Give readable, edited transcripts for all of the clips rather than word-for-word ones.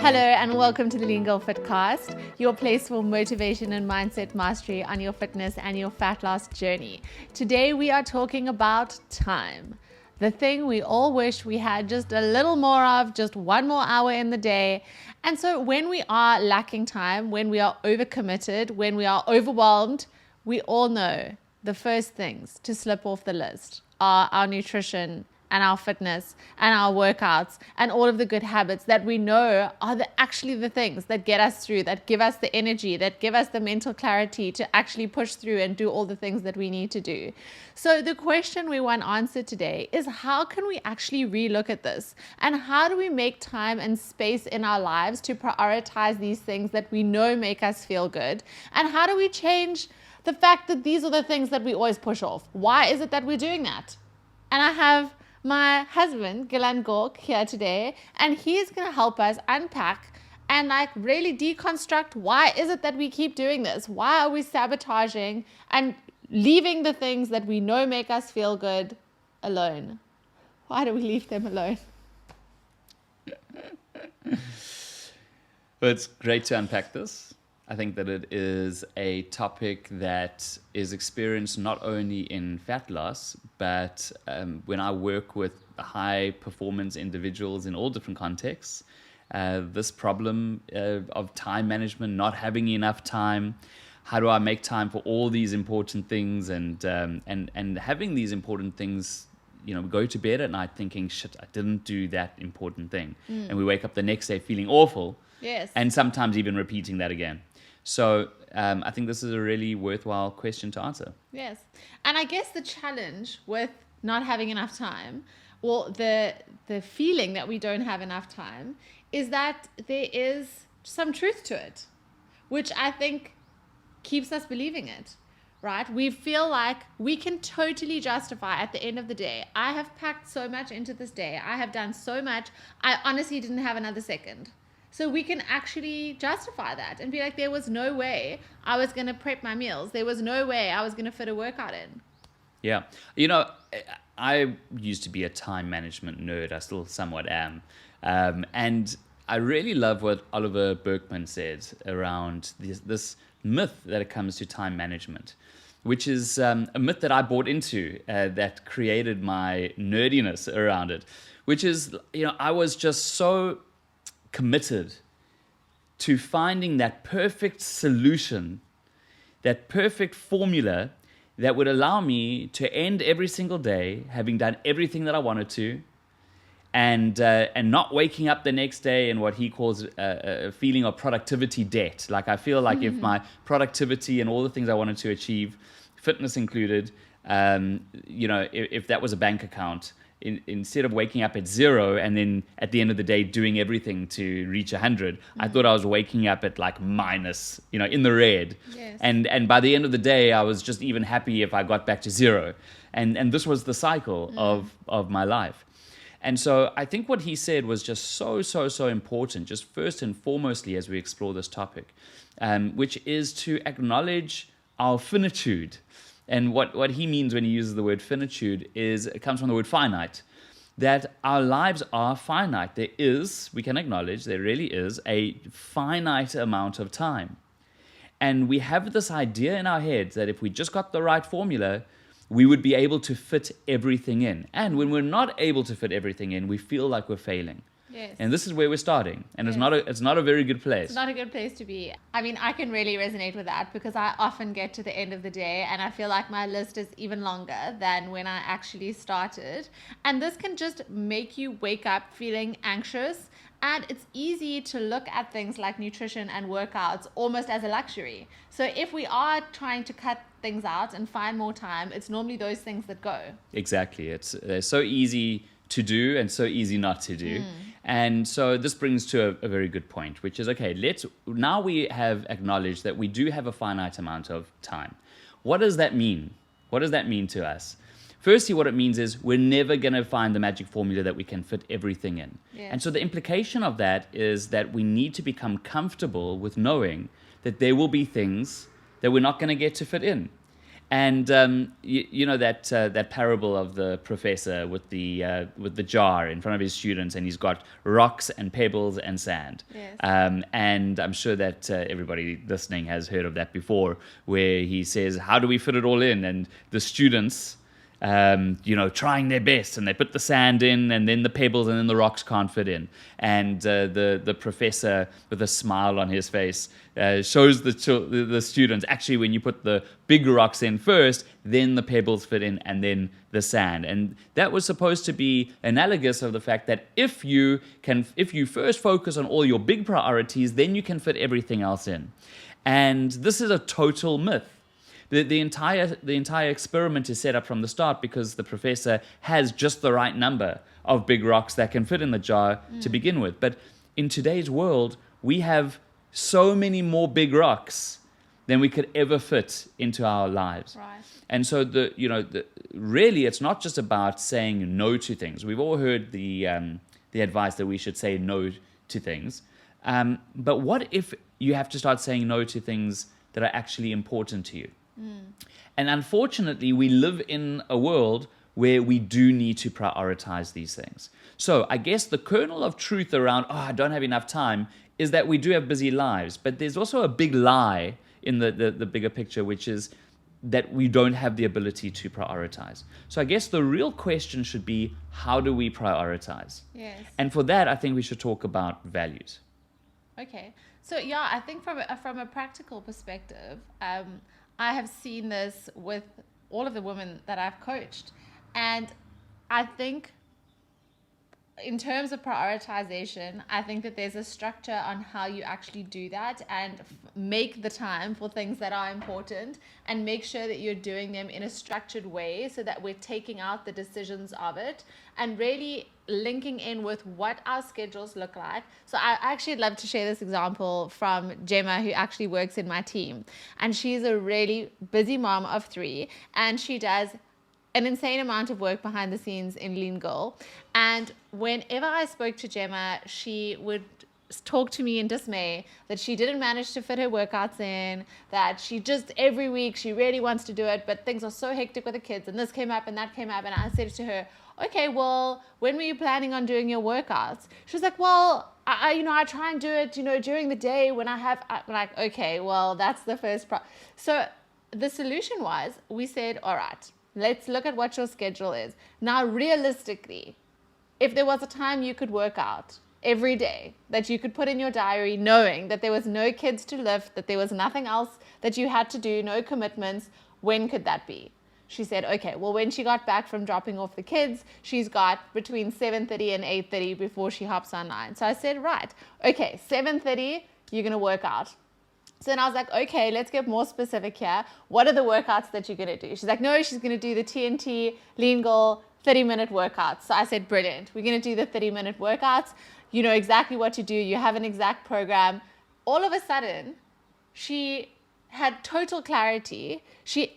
Hello and welcome to the LEAN GIRL Fitcast, your place for motivation and mindset mastery on your fitness and your fat loss journey. Today we are talking about time, the thing we all wish we had just a little more of, just one more hour in the day. And so when we are lacking time, when we are overcommitted, when we are overwhelmed, we all know the first things to slip off the list are our nutrition and our fitness and our workouts and all of the good habits that we know are actually the things that get us through, that give us the energy, that give us the mental clarity to actually push through and do all the things that we need to do. So the question we want answered today is, how can we actually relook at this? And how do we make time and space in our lives to prioritize these things that we know make us feel good? And how do we change the fact that these are the things that we always push off? Why is it that we're doing that? And I have my husband, Gillan Gork, here today, and he's going to help us unpack and really deconstruct why is it that we keep doing this? Why are we sabotaging and leaving the things that we know make us feel good alone? Why do we leave them alone? Well, it's great to unpack this. I think that it is a topic that is experienced not only in fat loss, but when I work with high performance individuals in all different contexts, this problem of time management, not having enough time, how do I make time for all these important things, and having these important things, go to bed at night thinking, shit, I didn't do that important thing. And we wake up the next day feeling awful. Yes. And sometimes even repeating that again. So I think this is a really worthwhile question to answer. Yes. And I guess the challenge with not having enough time, or the feeling that we don't have enough time, is that there is some truth to it, which I think keeps us believing it, right? We feel like we can totally justify at the end of the day, I have packed so much into this day, I have done so much, I honestly didn't have another second. So we can actually justify that and be like, there was no way I was going to prep my meals. There was no way I was going to fit a workout in. Yeah. I used to be a time management nerd. I still somewhat am. And I really love what Oliver Burkeman said around this myth that it comes to time management, which is a myth that I bought into that created my nerdiness around it, which is, I was just so committed to finding that perfect solution, that perfect formula that would allow me to end every single day having done everything that I wanted to, and not waking up the next day in what he calls a feeling of productivity debt. Like I feel like if my productivity and all the things I wanted to achieve, fitness included, if that was a bank account, instead of waking up at 0 and then at the end of the day doing everything to reach 100, I thought I was waking up at minus, in the red. Yes. And by the end of the day, I was just even happy if I got back to 0. And this was the cycle of my life. And so I think what he said was just so important, just first and foremostly as we explore this topic, which is to acknowledge our finitude. And what he means when he uses the word finitude is, it comes from the word finite, that our lives are finite. We can acknowledge, there really is a finite amount of time. And we have this idea in our heads that if we just got the right formula, we would be able to fit everything in. And when we're not able to fit everything in, we feel like we're failing. Yes. And this is where we're starting. And Yes. it's not a very good place. It's not a good place to be. I mean, I can really resonate with that because I often get to the end of the day and I feel like my list is even longer than when I actually started. And this can just make you wake up feeling anxious. And it's easy to look at things like nutrition and workouts almost as a luxury. So if we are trying to cut things out and find more time, it's normally those things that go. Exactly. They're so easy to do and so easy not to do. And so this brings to a very good point, which is, okay, now we have acknowledged that we do have a finite amount of time. What does that mean? What does that mean to us? Firstly, what it means is we're never going to find the magic formula that we can fit everything in. Yes. And so the implication of that is that we need to become comfortable with knowing that there will be things that we're not going to get to fit in. And you know that parable of the professor with the jar in front of his students, and he's got rocks and pebbles and sand. Yes. And I'm sure that everybody listening has heard of that before, where he says, "How do we fit it all in?" And the students, trying their best, and they put the sand in, and then the pebbles, and then the rocks can't fit in. And the professor, with a smile on his face, shows the students, actually, when you put the big rocks in first, then the pebbles fit in, and then the sand. And that was supposed to be analogous of the fact that if you first focus on all your big priorities, then you can fit everything else in. And this is a total myth. The entire experiment is set up from the start because the professor has just the right number of big rocks that can fit in the jar to begin with. But in today's world, we have so many more big rocks than we could ever fit into our lives. Right. And so really, it's not just about saying no to things. We've all heard the advice that we should say no to things. But what if you have to start saying no to things that are actually important to you? And unfortunately, we live in a world where we do need to prioritize these things. So I guess the kernel of truth around, I don't have enough time, is that we do have busy lives. But there's also a big lie in the bigger picture, which is that we don't have the ability to prioritize. So I guess the real question should be, how do we prioritize? Yes. And for that, I think we should talk about values. Okay. So yeah, I think from a practical perspective, I have seen this with all of the women that I've coached. And I think in terms of prioritization, I think that there's a structure on how you actually do that and make the time for things that are important and make sure that you're doing them in a structured way so that we're taking out the decisions of it and really linking in with what our schedules look like. So I actually love to share this example from Gemma, who actually works in my team. And she's a really busy mom of 3, and she does an insane amount of work behind the scenes in LEAN GIRL. And whenever I spoke to Gemma, she would talk to me in dismay that she didn't manage to fit her workouts in, that she just every week she really wants to do it, but things are so hectic with the kids, and this came up and that came up. And I said to her, okay, well, when were you planning on doing your workouts? She was like, well, I try and do it, during the day when I have, I'm like, okay, well, that's the first So the solution was, we said, all right, let's look at what your schedule is. Now, realistically, if there was a time you could work out every day that you could put in your diary, knowing that there was no kids to lift, that there was nothing else that you had to do, no commitments, when could that be? She said, okay, well, when she got back from dropping off the kids, she's got between 7:30 and 8:30 before she hops online. So I said, right, okay, 7:30, you're going to work out. So then I was like, okay, let's get more specific here. What are the workouts that you're going to do? She's like, no, she's going to do the TNT LEAN GIRL 30-minute workouts. So I said, brilliant. We're going to do the 30-minute workouts. You know exactly what to do. You have an exact program. All of a sudden, she had total clarity.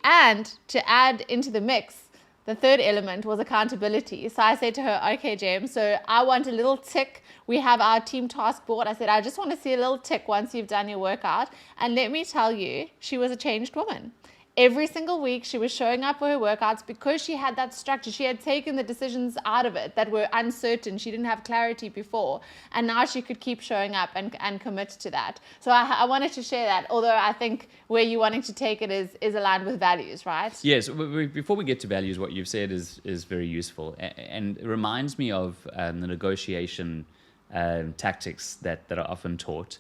And to add into the mix, the third element was accountability. So I said to her, okay, James, so I want a little tick. We have our team task board. I said, I just want to see a little tick once you've done your workout. And let me tell you, she was a changed woman. Every single week, she was showing up for her workouts because she had that structure. She had taken the decisions out of it that were uncertain. She didn't have clarity before. And now she could keep showing up and commit to that. So I wanted to share that, although I think where you're wanting to take it is aligned with values, right? Yes. Before we get to values, what you've said is very useful. And it reminds me of the negotiation tactics that are often taught.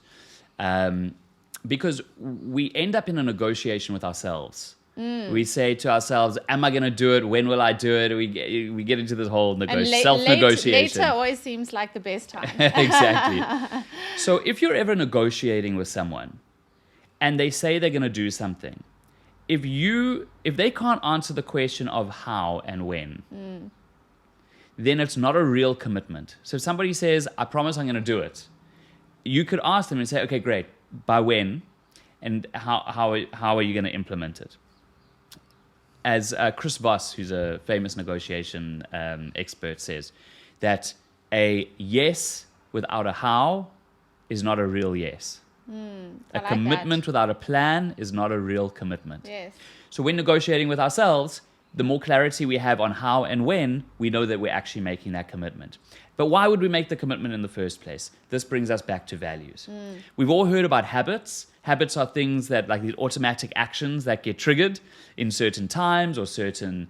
Because we end up in a negotiation with ourselves. We say to ourselves, am I going to do it? When will I do it? We get into this whole self-negotiation. Later always seems like the best time. Exactly. So if you're ever negotiating with someone and they say they're going to do something, if they can't answer the question of how and when, then it's not a real commitment. So if somebody says, I promise I'm going to do it, you could ask them and say, okay, great. By when, and how are you going to implement it? As Chris Voss, who's a famous negotiation expert, says, that a yes without a how is not a real yes. I A like commitment that. without a plan is not a real commitment. Yes. So when negotiating with ourselves, the more clarity we have on how and when, we know that we're actually making that commitment. But why would we make the commitment in the first place? This brings us back to values. We've all heard about habits. Habits are things that, like these automatic actions that get triggered in certain times or certain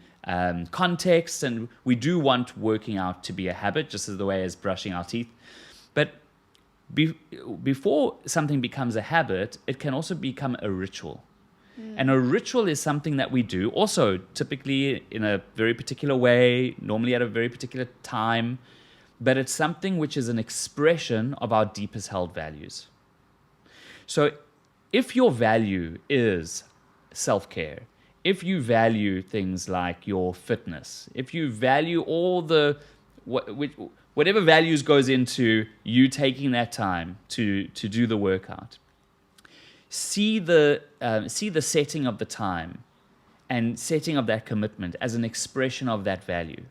contexts. And we do want working out to be a habit, just as the way as brushing our teeth. But before something becomes a habit, it can also become a ritual. And a ritual is something that we do also typically in a very particular way, normally at a very particular time, but it's something which is an expression of our deepest held values. So if your value is self-care, if you value things like your fitness, if you value all the whatever values goes into you taking that time to do the workout, see the setting of the time and setting of that commitment as an expression of that value.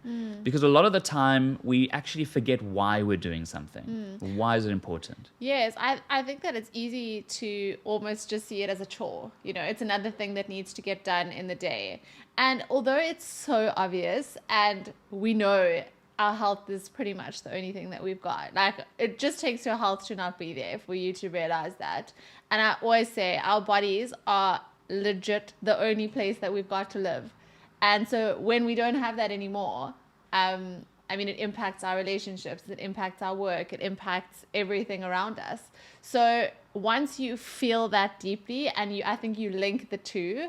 Because a lot of the time we actually forget why we're doing something. Why is it important? Yes, I think that it's easy to almost just see it as a chore. It's another thing that needs to get done in the day. And although it's so obvious and we know our health is pretty much the only thing that we've got. Like, it just takes your health to not be there for you to realize that. And I always say our bodies are legit the only place that we've got to live. And so when we don't have that anymore, it impacts our relationships, it impacts our work, it impacts everything around us. So once you feel that deeply and I think you link the two,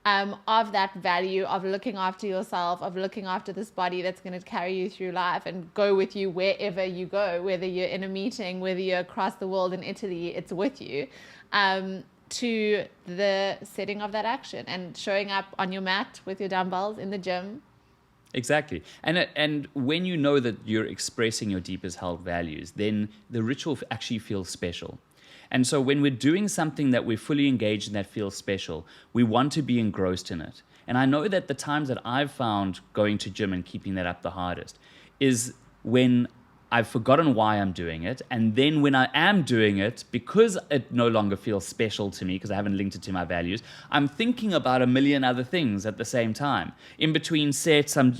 of that value of looking after yourself, of looking after this body that's going to carry you through life and go with you wherever you go, whether you're in a meeting, whether you're across the world in Italy, it's with you, to the setting of that action and showing up on your mat with your dumbbells in the gym. Exactly. And when you know that you're expressing your deepest held values, then the ritual actually feels special. And so when we're doing something that we're fully engaged in that feels special, we want to be engrossed in it. And I know that the times that I've found going to gym and keeping that up the hardest is when I've forgotten why I'm doing it. And then when I am doing it, because it no longer feels special to me, because I haven't linked it to my values, I'm thinking about a million other things at the same time. In between sets, I'm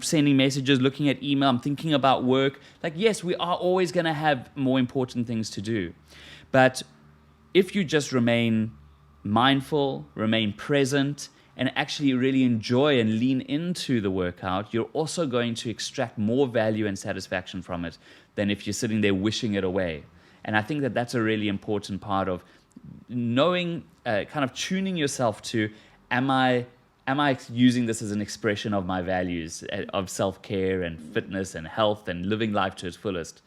sending messages, looking at email, I'm thinking about work. Like, yes, we are always going to have more important things to do. But if you just remain mindful, remain present, and actually really enjoy and lean into the workout, you're also going to extract more value and satisfaction from it than if you're sitting there wishing it away. And I think that that's a really important part of knowing, kind of tuning yourself to, am I using this as an expression of my values of self-care and fitness and health and living life to its fullest?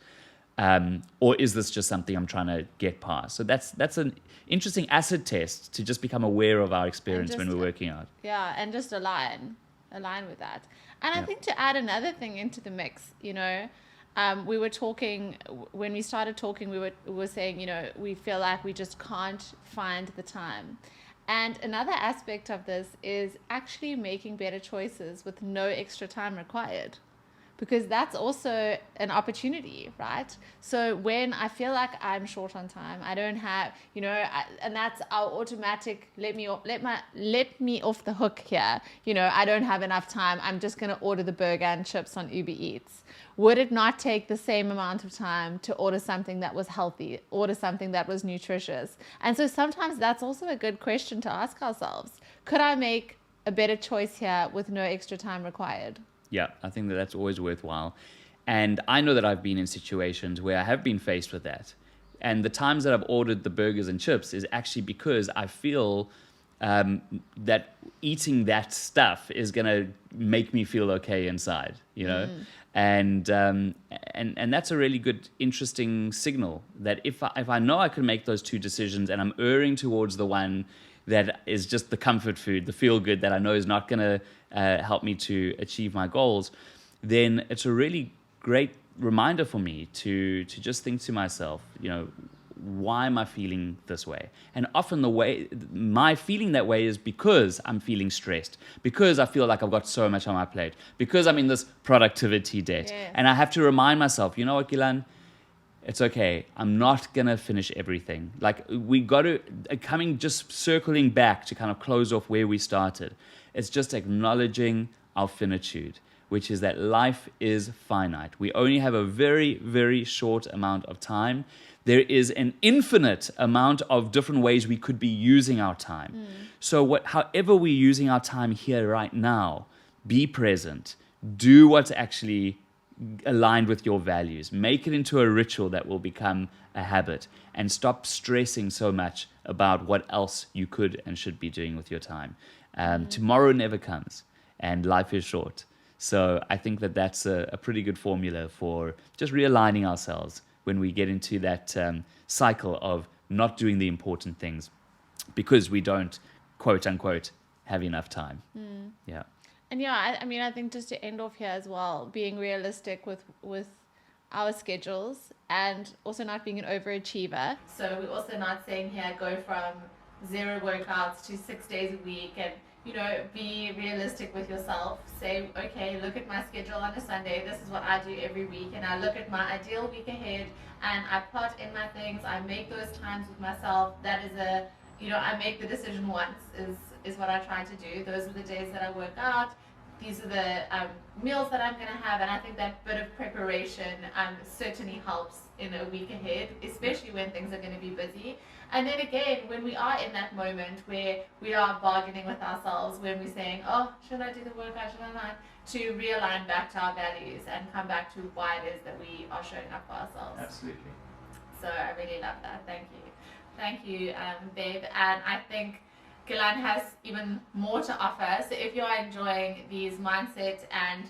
Or is this just something I'm trying to get past? So that's an interesting acid test to just become aware of our experience when we're working out. Yeah, and just align with that. And I think to add another thing into the mix, we were talking, when we started talking, we were saying, we feel like we just can't find the time. And another aspect of this is actually making better choices with no extra time required. Because that's also an opportunity, right? So when I feel like I'm short on time, I don't have, and that's our automatic let me off the hook here. I don't have enough time. I'm just going to order the burger and chips on Uber Eats. Would it not take the same amount of time to order something that was healthy, order something that was nutritious? And so sometimes that's also a good question to ask ourselves. Could I make a better choice here with no extra time required? Yeah, I think that that's always worthwhile. And I know that I've been in situations where I have been faced with that. And the times that I've ordered the burgers and chips is actually because I feel that eating that stuff is going to make me feel okay inside, And that's a really good, interesting signal that if I know I can make those two decisions and I'm erring towards the one that is just the comfort food, the feel good that I know is not going to help me to achieve my goals, then it's a really great reminder for me to just think to myself, why am I feeling this way? And often my feeling that way is because I'm feeling stressed, because I feel like I've got so much on my plate, because I'm in this productivity debt. Yes. And I have to remind myself, you know what, Gilan? it's okay. I'm not going to finish everything. Like, we got to, just circling back to kind of close off where we started. It's just acknowledging our finitude, which is that life is finite. We only have a very, very short amount of time. There is an infinite amount of different ways we could be using our time. So however we're using our time here right now, be present. Do what's actually aligned with your values. Make it into a ritual that will become a habit, and stop stressing so much about what else you could and should be doing with your time. Tomorrow never comes, and life is short. So I think that that's a pretty good formula for just realigning ourselves when we get into that cycle of not doing the important things because we don't, quote unquote, have enough time. Yeah. And yeah, I think just to end off here as well, being realistic with our schedules and also not being an overachiever. So we're also not saying here go from 0 workouts to 6 days a week, and be realistic with yourself. Say, okay, look at my schedule on a Sunday. This is what I do every week, and I look at my ideal week ahead and I plot in my things. I make those times with myself. That is I make the decision once is what I try to do. Those are the days that I work out. These are the meals that I'm going to have, and I think that bit of preparation certainly helps in a week ahead, especially when things are going to be busy. And then again, when we are in that moment where we are bargaining with ourselves, when we're saying, oh, should I do the workout, should I not, to realign back to our values and come back to why it is that we are showing up for ourselves. Absolutely. So I really love that. Thank you, babe. And I think Gilan has even more to offer. So if you are enjoying these mindset and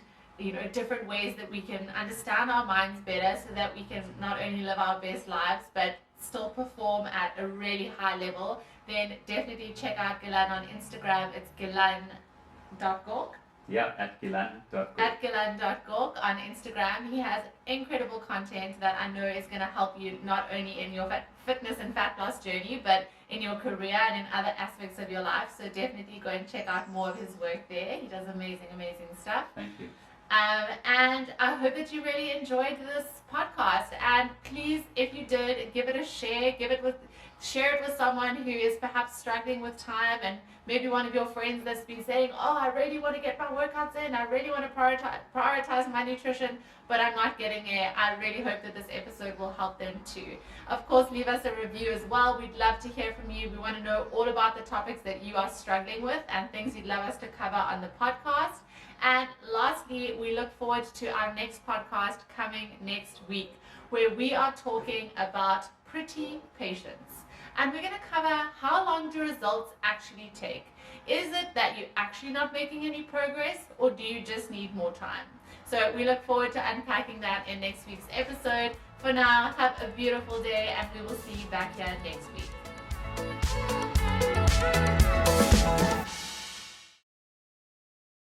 different ways that we can understand our minds better so that we can not only live our best lives but still perform at a really high level, then definitely check out Gilan on Instagram. It's gilan.gork. Yeah, at gilan.gork. At gilan.gork on Instagram. He has incredible content that I know is going to help you not only in your fitness and fat loss journey, but in your career and in other aspects of your life. So definitely go and check out more of his work there. He does amazing stuff. Thank you. And I hope that you really enjoyed this podcast. And please, if you did, give it a share. Share it with someone who is perhaps struggling with time, and maybe one of your friends that's been saying, oh, I really want to get my workouts in. I really want to prioritize my nutrition, but I'm not getting it. I really hope that this episode will help them too. Of course, leave us a review as well. We'd love to hear from you. We want to know all about the topics that you are struggling with and things you'd love us to cover on the podcast. And lastly, we look forward to our next podcast coming next week, where we are talking about pretty patience. And we're going to cover how long do results actually take. Is it that you're actually not making any progress, or do you just need more time? So we look forward to unpacking that in next week's episode. For now, have a beautiful day, and we will see you back here next week.